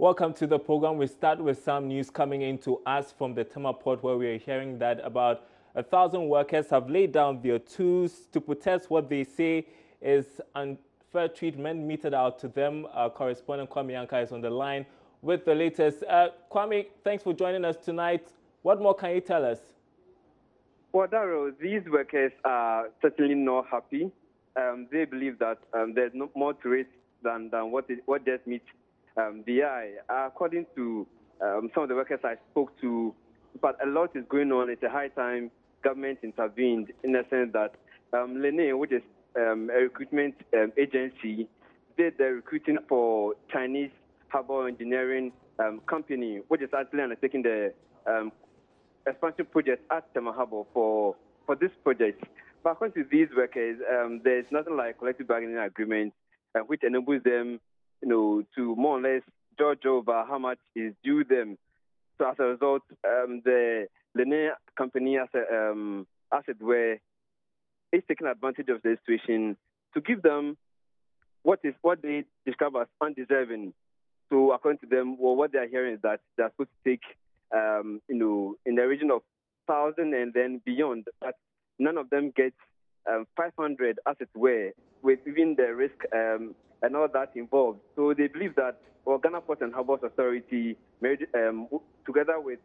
Welcome to the program. We start with some news coming into us from the Tema port, where we are hearing that about 1,000 workers have laid down their tools to protest what they say is unfair treatment meted out to them. Correspondent Kwame Yanka is on the line with the latest. Kwame, thanks for joining us tonight. What more can you tell us? Well, Daryl, these workers are certainly not happy. They believe that there's no more to it than what just meets the eye. According to some of the workers I spoke to, but a lot is going on. It's a high time government intervened in the sense that Lene, which is a recruitment agency, did the recruiting for Chinese harbor engineering company, which is actually undertaking the expansion project at Tema Harbor for this project. But according to these workers, there's nothing like collective bargaining agreement which enables them, to more or less judge over how much is due them. So as a result, the Lene company, as it were, is taking advantage of the situation to give them what they describe as undeserving. So according to them, well, what they are hearing is that they're supposed to take, in the region of 1,000 and then beyond, but none of them gets 500, as it were, with even the risk and all that involved. So they believe that Ghana Port and Harbors Authority, together with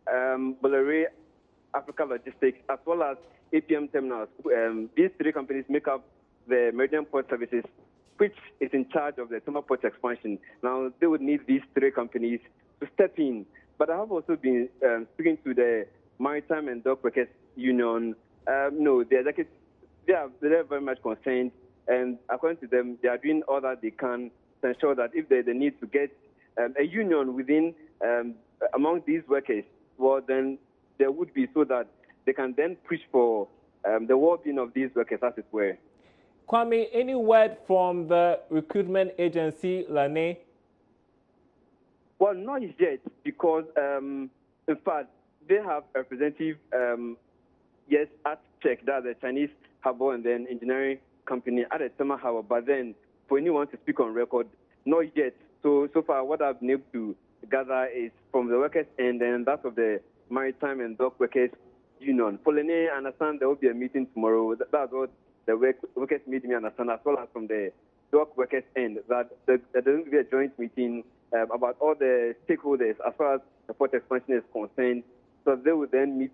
Bolore Africa Logistics, as well as APM Terminals, these three companies make up the Meridian Port Services, which is in charge of the Tema Port expansion. Now, they would need these three companies to step in. But I have also been speaking to the Maritime and Dock Workers Union. The executives, they're very much concerned, and according to them, they are doing all that they can to ensure that if there's a need to get a union within among these workers, well, then there would be, so that they can then push for the well-being of these workers, as it were. Kwame, any word from the recruitment agency, Lane? Well, not yet, because, in fact, they have a representative, at check, that the Chinese harbor and then engineering company at the Tema Harbor, but then for anyone to speak on record, not yet. So far, what I've been able to gather is from the workers and then that of the Maritime and Dock Workers Union. For Lene, I understand there will be a meeting tomorrow. That's what the workers made me understand, as well as from the Dock Workers end, that there will be a joint meeting about all the stakeholders as far as the port expansion is concerned. So they will then meet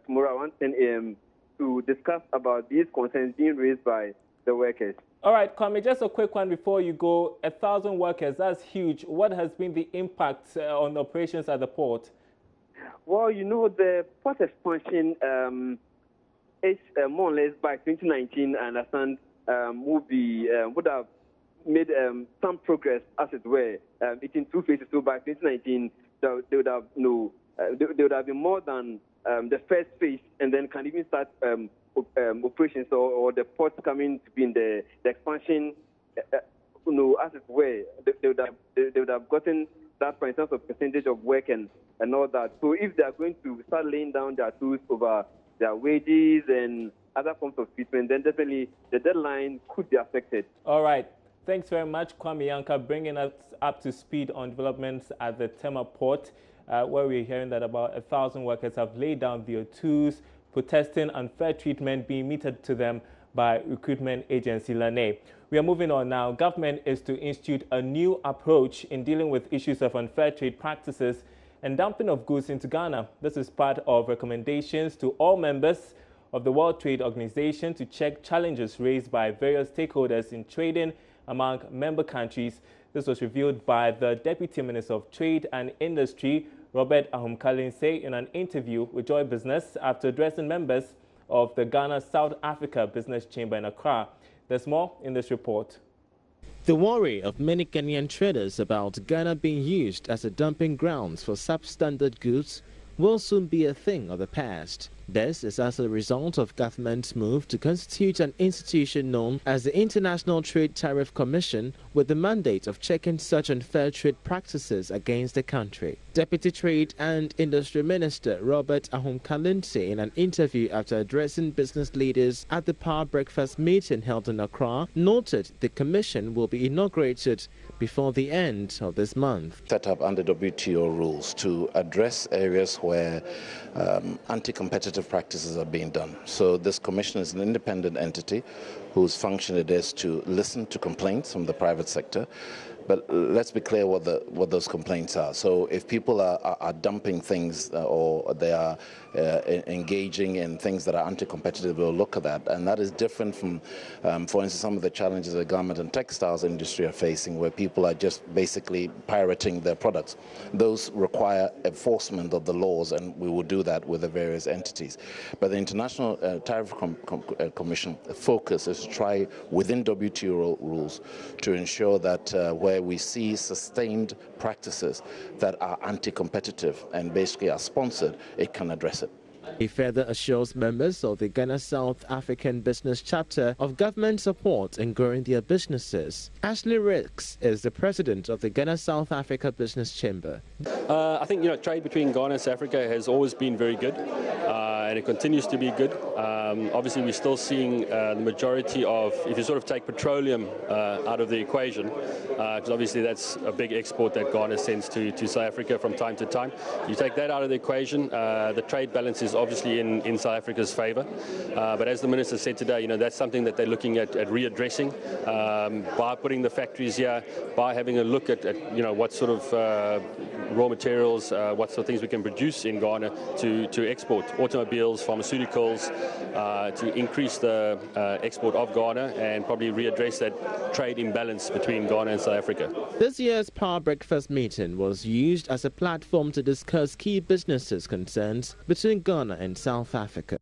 tomorrow around 10 a.m. to discuss about these concerns being raised by the workers. All right, Kwame, just a quick one before you go. 1,000 workers, that's huge. What has been the impact on operations at the port? Well, the port expansion is more or less by 2019, I understand, would have made some progress, as it were. It's in two phases. So by 2019, they would have been more than the first phase, and then can even start operations or the ports coming to be in the expansion, as it were. They would have gotten that in terms of percentage of work and all that. So if they are going to start laying down their tools over their wages and other forms of treatment, then definitely the deadline could be affected. All right. Thanks very much, Kwame Yanka, bringing us up to speed on developments at the Tema port, where we're hearing that about 1,000 workers have laid down their tools, protesting unfair treatment being meted to them by recruitment agency Lane. We are moving on now. Government is to institute a new approach in dealing with issues of unfair trade practices and dumping of goods into Ghana. This is part of recommendations to all members of the World Trade Organization to check challenges raised by various stakeholders in trading among member countries. This was revealed by the Deputy Minister of Trade and Industry, Robert Ahum-Kalinsey, in an interview with Joy Business after addressing members of the Ghana-South Africa Business Chamber in Accra. There's more in this report. The worry of many Kenyan traders about Ghana being used as a dumping grounds for substandard goods will soon be a thing of the past. This is as a result of government's move to constitute an institution known as the International Trade Tariff Commission with the mandate of checking such unfair trade practices against the country. Deputy Trade and Industry Minister Robert Ahom-Kalinti, in an interview after addressing business leaders at the Power Breakfast meeting held in Accra, noted the commission will be inaugurated before the end of this month. Set up under WTO rules to address areas where anti-competitive practices are being done. So this commission is an independent entity whose function it is to listen to complaints from the private sector. But let's be clear what those complaints are. So if people are dumping things or they are engaging in things that are anti-competitive, we'll look at that. And that is different from, for instance, some of the challenges the garment and textiles industry are facing, where people are just basically pirating their products. Those require enforcement of the laws, and we will do that with the various entities. But the International Tariff Commission focus is to try within WTO rules to ensure that where we see sustained practices that are anti-competitive and basically are sponsored, it can address it. He further assures members of the Ghana South African Business Chapter of government support in growing their businesses. Ashley Ricks is the president of the Ghana South Africa Business Chamber. I think, trade between Ghana and South Africa has always been very good, and it continues to be good. Obviously, we're still seeing the majority of, if you sort of take petroleum out of the equation, because obviously that's a big export that Ghana sends to South Africa from time to time. You take that out of the equation, the trade balance is obviously in South Africa's favour. But as the Minister said today, that's something that they're looking at readdressing by putting the factories here, by having a look at what sort of raw materials, what sort of things we can produce in Ghana to export, automobiles, pharmaceuticals, to increase the export of Ghana and probably readdress that trade imbalance between Ghana and South Africa. This year's Power Breakfast meeting was used as a platform to discuss key businesses concerns between Ghana and South Africa.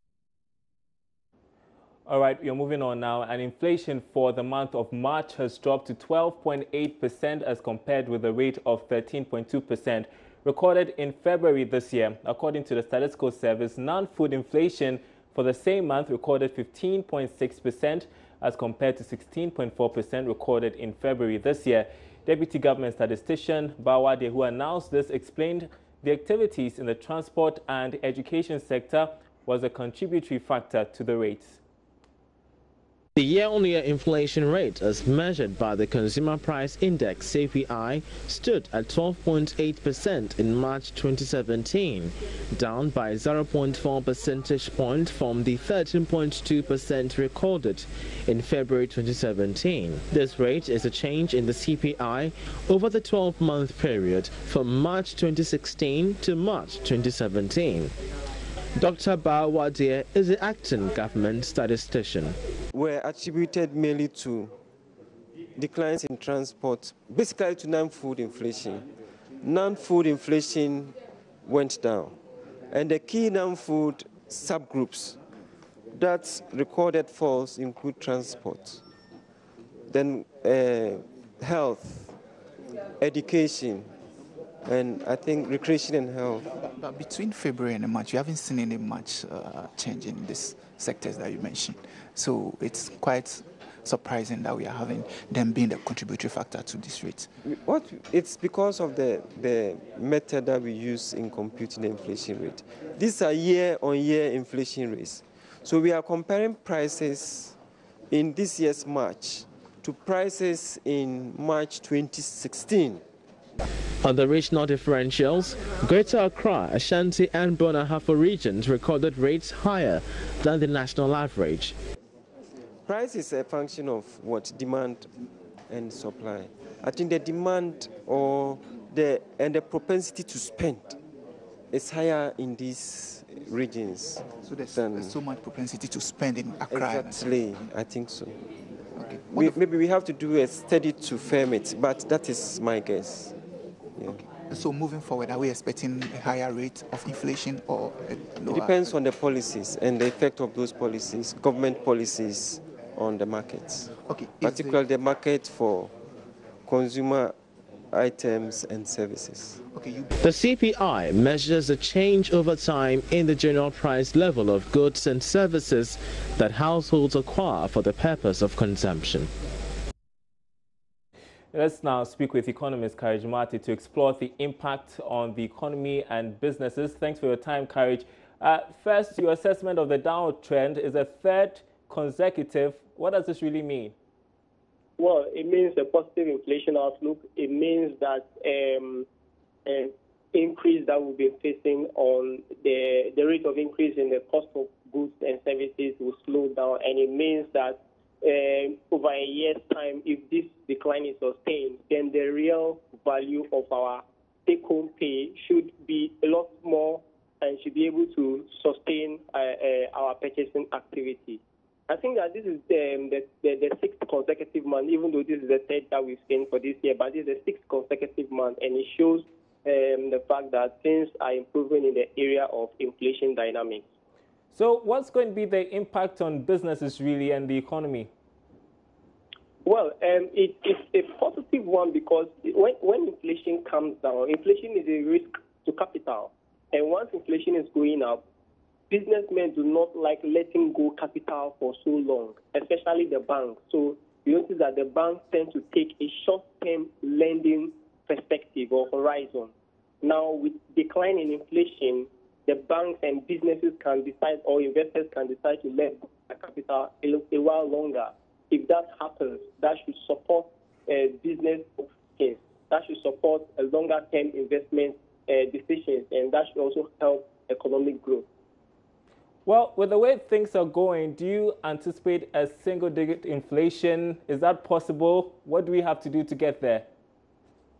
All right, we are moving on now. And inflation for the month of March has dropped to 12.8% as compared with a rate of 13.2% recorded in February this year. According to the Statistical Service, non-food inflation for the same month recorded 15.6% as compared to 16.4% recorded in February this year. Deputy Government Statistician Bawade, who announced this, explained the activities in the transport and education sector was a contributory factor to the rates. The year-on-year inflation rate, as measured by the Consumer Price Index (CPI), stood at 12.8% in March 2017, down by 0.4 percentage points from the 13.2% recorded in February 2017. This rate is a change in the CPI over the 12-month period from March 2016 to March 2017. Dr. Bawade is the acting government statistician. Were attributed mainly to declines in transport, basically to non-food inflation. Non-food inflation went down, and the key non-food subgroups that recorded falls include transport, then health, education, and I think recreation and health. But between February and March, you haven't seen any much change in these sectors that you mentioned. So it's quite surprising that we are having them being the contributory factor to this rate. It's because of the method that we use in computing the inflation rate. These are year-on-year inflation rates. So we are comparing prices in this year's March to prices in March 2016. On the regional differentials, Greater Accra, Ashanti and Bonahafo regions recorded rates higher than the national average. Price is a function of what? Demand and supply. I think the demand and the propensity to spend is higher in these regions. So there's so much propensity to spend in Accra. Exactly, I think so. Okay. Maybe we have to do a study to firm it, but that is my guess. Yeah. Okay. So moving forward, are we expecting a higher rate of inflation or a lower? It depends on the policies and the effect of those policies, government policies on the markets. Okay. Particularly the market for consumer items and services. The CPI measures the change over time in the general price level of goods and services that households acquire for the purpose of consumption. Let's now speak with economist Courage Marty to explore the impact on the economy and businesses. Thanks for your time, Courage. First, your assessment of the downward trend is a third consecutive. What does this really mean? Well, it means a positive inflation outlook. It means that increase that we've been facing on the rate of increase in the cost of goods and services will slow down, and it means that over a year's time, if this decline is sustained, then the real value of our take-home pay should be a lot more and should be able to sustain our purchasing activity. I think that this is the sixth consecutive month, even though this is the third that we've seen for this year, but this is the sixth consecutive month, and it shows the fact that things are improving in the area of inflation dynamics. So what's going to be the impact on businesses really and the economy? Well, it's a positive one because when inflation comes down, inflation is a risk to capital. And once inflation is going up, businessmen do not like letting go capital for so long, especially the banks. So you notice that the banks tend to take a short-term lending perspective or horizon. Now, with decline in inflation, the banks and businesses can decide, or investors can decide to let go their capital a while longer. If that happens, that should support business case. That should support a longer-term investment decisions, and that should also help economic growth. Well, with the way things are going, do you anticipate a single-digit inflation? Is that possible? What do we have to do to get there?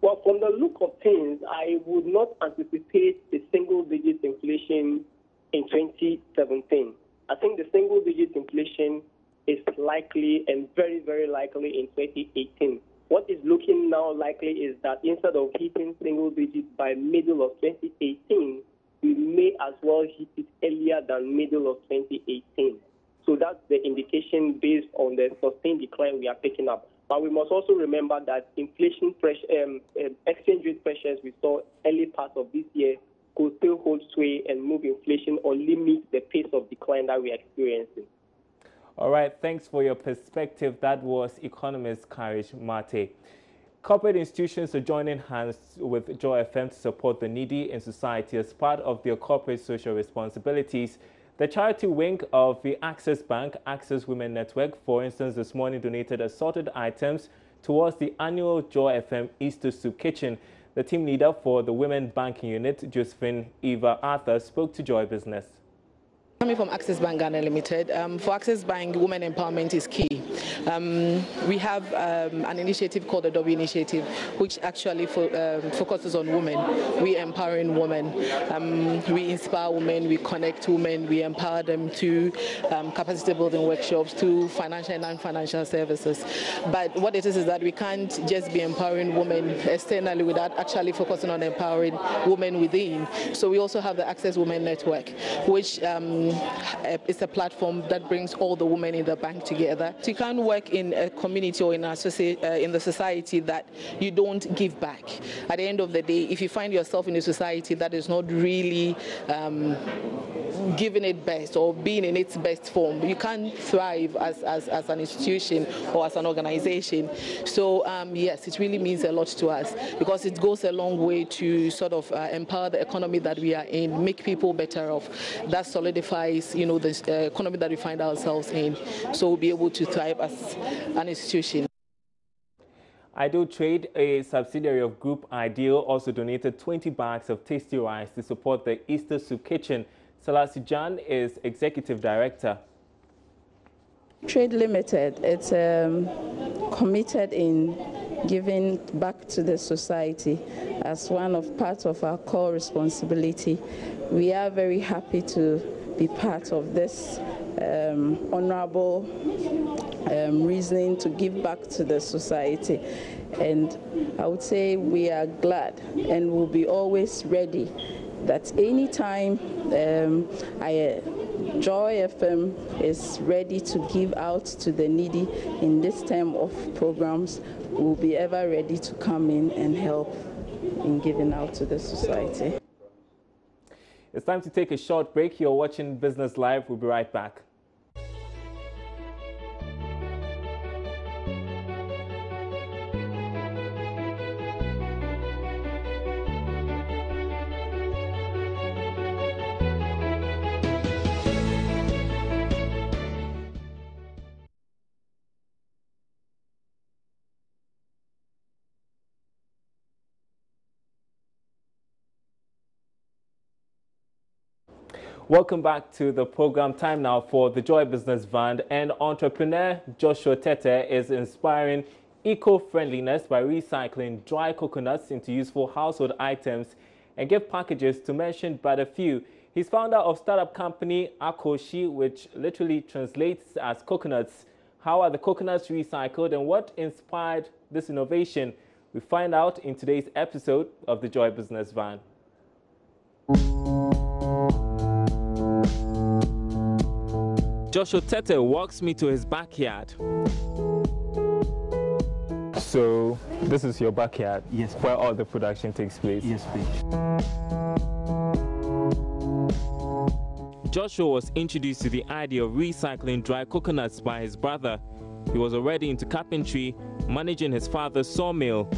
Well, from the look of things, I would not anticipate a single-digit inflation in 2017. I think the single-digit inflation is likely and very, very likely in 2018. What is looking now likely is that instead of hitting single digits by middle of 2018, we may as well hit it earlier than middle of 2018. So that's the indication based on the sustained decline we are picking up. But we must also remember that inflation pressure, exchange rate pressures we saw early part of this year could still hold sway and move inflation or limit the pace of decline that we are experiencing. All right, thanks for your perspective. That was economist Courage Marty. Corporate institutions are joining hands with Joy FM to support the needy in society as part of their corporate social responsibilities. The charity wing of the Access Bank, Access Women Network, for instance, this morning donated assorted items towards the annual Joy FM Easter Soup Kitchen. The team leader for the Women Banking Unit, Josephine Eva Arthur, spoke to Joy Business. Coming from Access Bank Ghana Limited, for Access Bank, women empowerment is key. We have an initiative called the W Initiative, which actually focuses on women. We empowering women. We inspire women, we connect women, we empower them to capacity building workshops, to financial and non-financial services. But what it is that we can't just be empowering women externally without actually focusing on empowering women within. So we also have the Access Women Network, which it's a platform that brings all the women in the bank together. So you can't work in a community or in the society that you don't give back. At the end of the day, if you find yourself in a society that is not really giving it best or being in its best form, you can't thrive as an institution or as an organization. So yes, it really means a lot to us because it goes a long way to sort of empower the economy that we are in, make people better off. That solidifies, the economy that we find ourselves in, so we'll be able to thrive as an institution. Ideal Trade, a subsidiary of Group Ideal, also donated 20 bags of tasty rice to support the Easter Soup Kitchen. Salasi Jan is Executive Director. Trade Limited, it's committed in giving back to the society as part of our core responsibility. We are very happy to be part of this honorable reasoning to give back to the society. And I would say we are glad and will be always ready that anytime Joy FM is ready to give out to the needy in this term of programs, we'll be ever ready to come in and help in giving out to the society. It's time to take a short break. You're watching Business Live. We'll be right back. Welcome back to the program. Time now for the Joy Business Van, and entrepreneur Joshua Tete is inspiring eco-friendliness by recycling dry coconuts into useful household items and gift packages, to mention but a few. He's founder of startup company Akoshi, which literally translates as coconuts. How are the coconuts recycled and what inspired this innovation? We find out in today's episode of the Joy Business Van. Joshua Tete walks me to his backyard. So, this is your backyard? Yes. Where all the production takes place? Yes, please. Joshua was introduced to the idea of recycling dry coconuts by his brother. He was already into carpentry, managing his father's sawmill.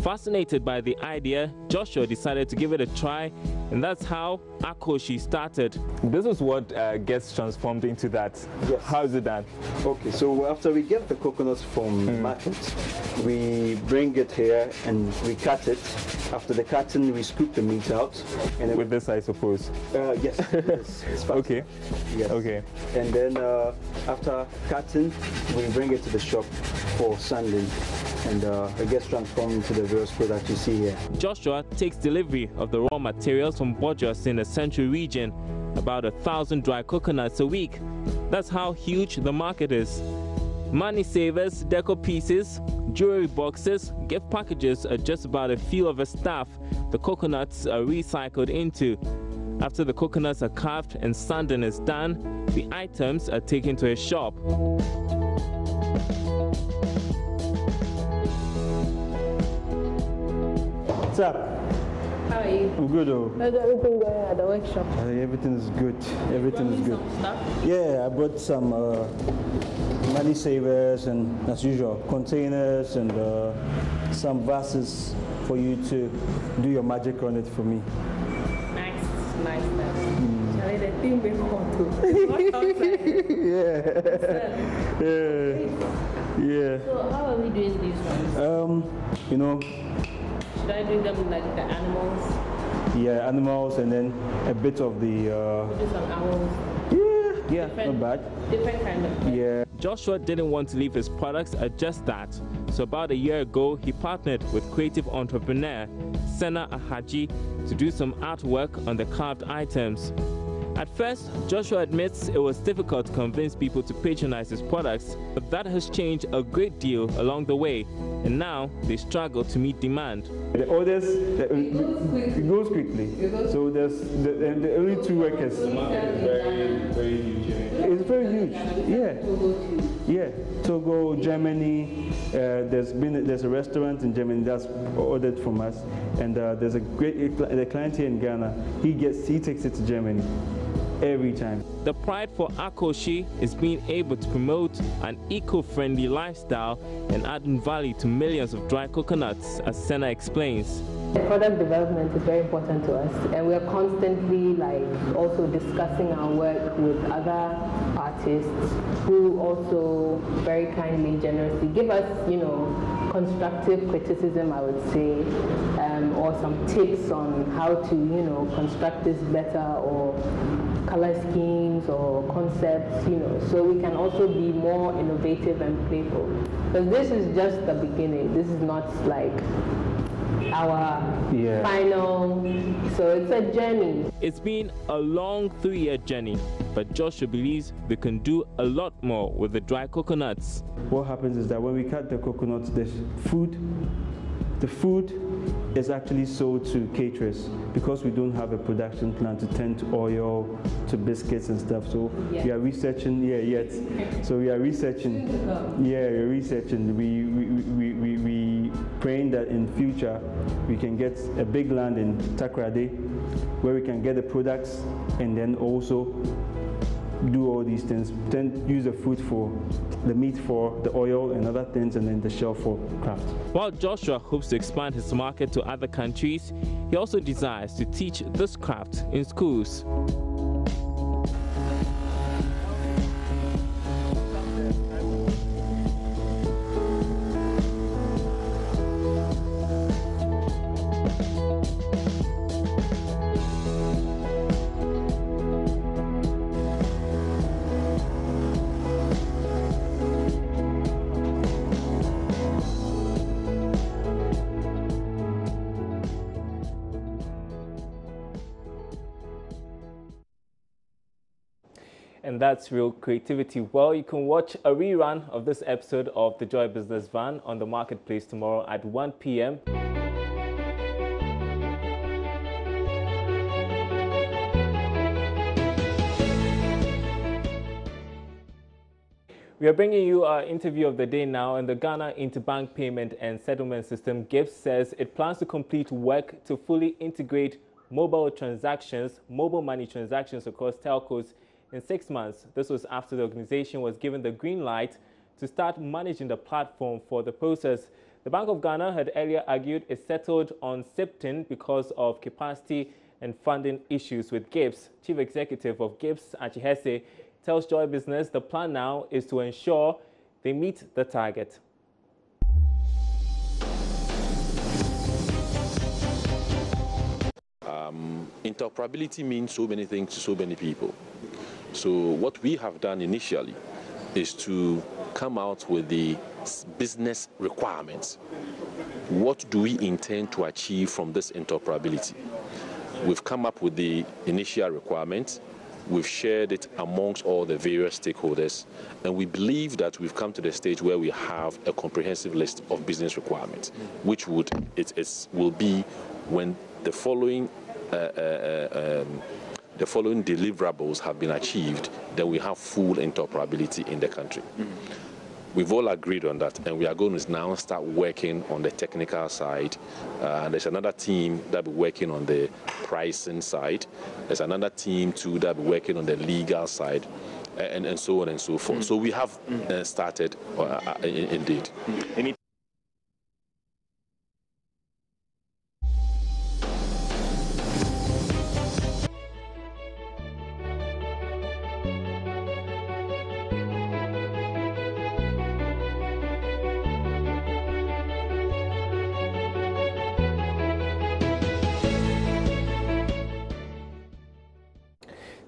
Fascinated by the idea, Joshua decided to give it a try, and that's how Akoshi started. This is what gets transformed into that. Yes. How is it done? Okay, so after we get the coconuts from the market, we bring it here and we cut it. After the cutting, we scoop the meat out. And with this, I suppose? Yes. It's okay. Yes. Okay. And then after cutting, we bring it to the shop for sanding, and it gets transformed into the various products you see here. Joshua takes delivery of the raw materials from Bojos in the central region, about 1,000 dry coconuts a week. That's how huge the market is. Money savers, deco pieces, jewelry boxes, gift packages are just about a few of the stuff the coconuts are recycled into. After the coconuts are carved and sanding is done, the items are taken to a shop. What's up? How are you? I'm good. Oh. How's everything going at the workshop? Everything is good. Everything is good. Some stuff? Yeah, I brought some money savers and, as usual, containers and some vases for you to do your magic on it for me. Nice. Charlie, the thing will come too. Yeah. So how are we doing these ones? You know. Should I do them like the animals? Yeah, animals, and then a bit of the. Do some owls. Yeah, not bad. Different kind of. Yeah. Joshua didn't want to leave his products at just that. So about a year ago, he partnered with creative entrepreneur Sena Ahaji to do some artwork on the carved items. At first, Joshua admits it was difficult to convince people to patronize his products, but that has changed a great deal along the way, and now they struggle to meet demand. The orders, it goes quickly. So there's the only 2 workers. The market is very huge. It's very huge. Yeah. Togo, Germany. There's a restaurant in Germany that's ordered from us, and there's the client here in Ghana. He takes it to Germany every time. The pride for Akoshi is being able to promote an eco-friendly lifestyle and adding value to millions of dry coconuts, as Sena explains. Product development is very important to us, and we are constantly also discussing our work with other artists who also very kindly, generously give us, constructive criticism, I would say, or some tips on how to, construct this better, or color schemes or concepts, so we can also be more innovative and playful. Because this is just the beginning. This is not like our final, so it's a journey. It's been a long 3-year journey, but Joshua believes they can do a lot more with the dry coconuts. What happens is that when we cut the coconuts, the food is actually sold to caterers because we don't have a production plant to tend to oil, to biscuits and stuff. So we are researching, So we are researching, we're researching. We praying that in future we can get a big land in Takoradi where we can get the products and then also do all these things, then use the fruit for the meat for the oil and other things, and then the shell for craft. While Joshua hopes to expand his market to other countries, he also desires to teach this craft in schools. And that's real creativity. Well, you can watch a rerun of this episode of The Joy Business Van on the Marketplace tomorrow at 1 p.m. We are bringing you our interview of the day now, and the Ghana Interbank Payment and Settlement System, GIPS, says it plans to complete work to fully integrate mobile money transactions across telcos in 6 months. This was after the organization was given the green light to start managing the platform for the process. The Bank of Ghana had earlier argued it settled on SIPTIN because of capacity and funding issues with GIPS. Chief Executive of GIPS, Achihese, tells Joy Business the plan now is to ensure they meet the target. Interoperability means so many things to so many people. So what we have done initially is to come out with the business requirements. What do we intend to achieve from this interoperability? We've come up with the initial requirements. We've shared it amongst all the various stakeholders, and we believe that we've come to the stage where we have a comprehensive list of business requirements, which will be when the following deliverables have been achieved, then we have full interoperability in the country. We've all agreed on that, and we are going to now start working on the technical side. There's another team that will be working on the pricing side. There's another team too that will be working on the legal side, and so on and so forth. So we have started indeed.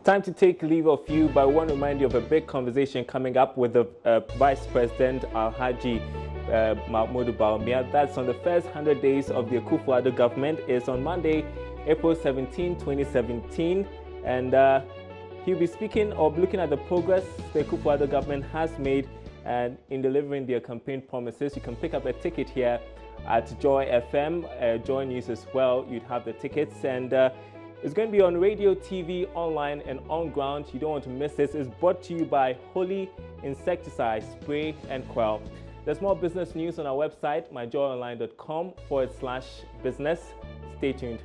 Time to take leave of you, but I want to remind you of a big conversation coming up with the Vice President Alhaji Mahmoud Bawumia. That's on the first 100 days of the Akufo-Addo government. It's on Monday, April 17, 2017. And he'll be speaking or looking at the progress the Akufo-Addo government has made and in delivering their campaign promises. You can pick up a ticket here at Joy FM, Joy News as well. You'd have the tickets, and it's going to be on radio, TV, online, and on ground. You don't want to miss this. It's brought to you by Holy Insecticide Spray and Quell. There's more business news on our website, myjoyonline.com/business. Stay tuned.